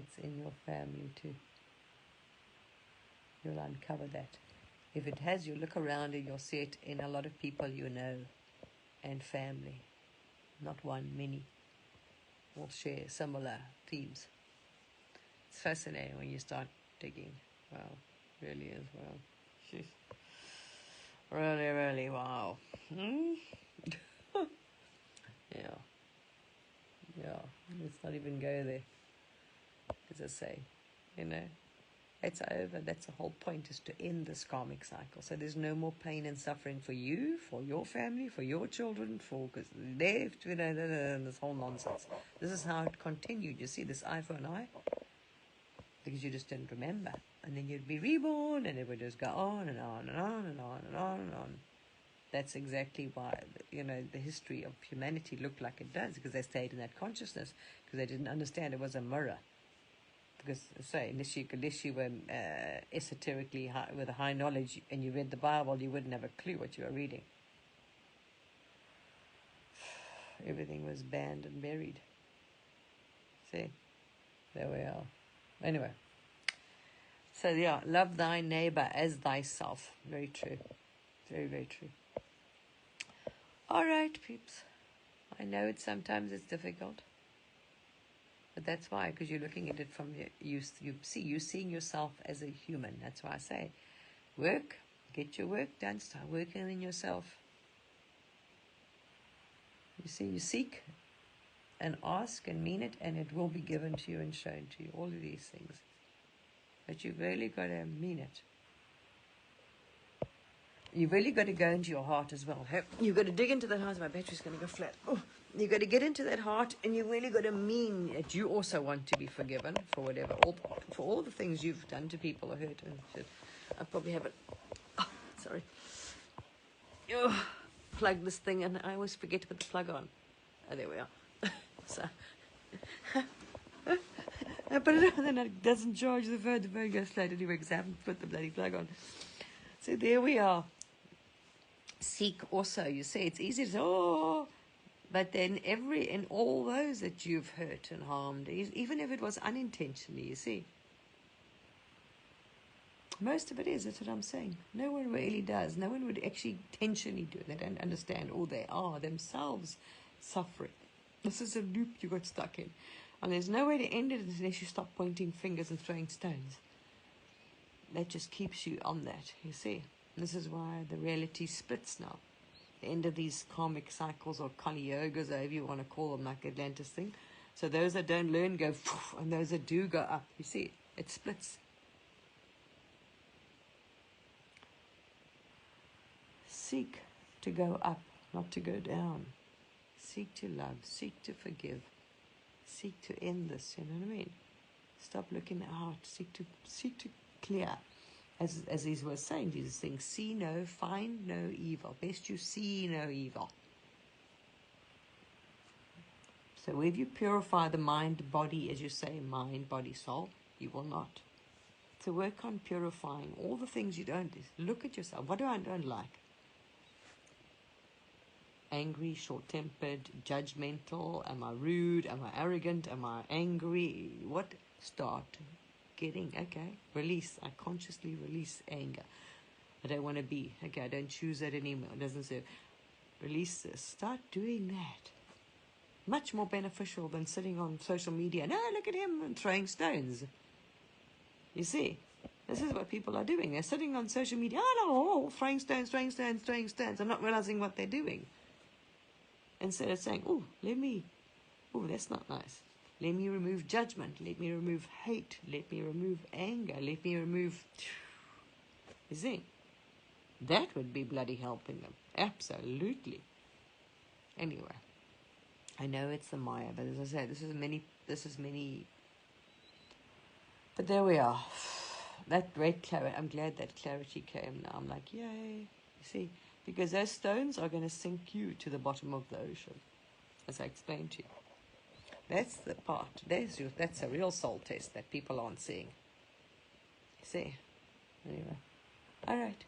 It's in your family too. You'll uncover that. If it has, you look around and you'll see it in a lot of people you know and family. Not one, many will share similar themes. It's fascinating when you start digging. Wow, really is. Wow. Jeez. Really, really, wow. Yeah. Yeah. Let's not even go there. As I say, it's over. That's the whole point, is to end this karmic cycle. So there's no more pain and suffering for you, for your family, for your children, because left, this whole nonsense. This is how it continued. You see, this eye for an eye, because you just didn't remember. And then you'd be reborn, and it would just go on and on and on and on and on and on. That's exactly why, the history of humanity looked like it does, because they stayed in that consciousness, because they didn't understand it was a mirror. Because, unless you were esoterically high, with a high knowledge, and you read the Bible, you wouldn't have a clue what you were reading. Everything was banned and buried. See? There we are. Anyway. So, yeah, love thy neighbor as thyself. Very true. Very, very true. All right, peeps. I know sometimes it's difficult. But that's why, because you're looking at it from you're seeing yourself as a human. That's why I say, get your work done, start working on yourself. You see, you seek and ask and mean it, and it will be given to you and shown to you. All of these things. But you've really got to mean it. You've really got to go into your heart as well. You've got to dig into that heart. My battery's going to go flat. You've got to get into that heart, and you've really got to mean that you also want to be forgiven for whatever, for all the things you've done to people or hurt and shit. I probably haven't. Oh, sorry. Plug this thing, and I always forget to put the plug on. Oh, there we are. So I put it on, and it doesn't charge the phone. The phone goes flat anyway because I haven't put the bloody plug on. So there we are. Seek also. You say it's easy to say, but then in all those that you've hurt and harmed, even if it was unintentionally, you see. Most of it is, that's what I'm saying. No one really does. No one would actually intentionally do it. They don't understand, or they are themselves suffering. This is a loop you got stuck in. And there's no way to end it unless you stop pointing fingers and throwing stones. That just keeps you on that, you see. This is why the reality splits now. The end of these karmic cycles, or Kali Yogas, or however you want to call them, like Atlantis thing. So those that don't learn go, and those that do go up. You see, it splits. Seek to go up, not to go down. Seek to love, seek to forgive, seek to end this, you know what I mean? Stop looking out, seek to clear. As he was saying, Jesus saying, see no, find no evil. Best you see no evil. So if you purify the mind, body, as you say, mind, body, soul, you will not. So work on purifying all the things you don't. Look at yourself. What do I don't like? Angry, short-tempered, judgmental. Am I rude? Am I arrogant? Am I angry? What? Start getting, okay, release. I consciously release anger. I don't want to be, okay, I don't choose that anymore. It doesn't serve. Release this. Start doing that. Much more beneficial than sitting on social media. No, look at him, and throwing stones. You see, this is what people are doing. They're sitting on social media, throwing stones. They're not realizing what they're doing. Instead of saying, that's not nice. Let me remove judgment. Let me remove hate. Let me remove anger. Let me remove... You see? That would be bloody helping them. Absolutely. Anyway. I know it's the Maya, but as I said, this is many... But there we are. That great clarity. I'm glad that clarity came now. I'm like, yay. You see? Because those stones are going to sink you to the bottom of the ocean. As I explained to you. That's the part. That's a real soul test that people aren't seeing. You see? Anyway. All right.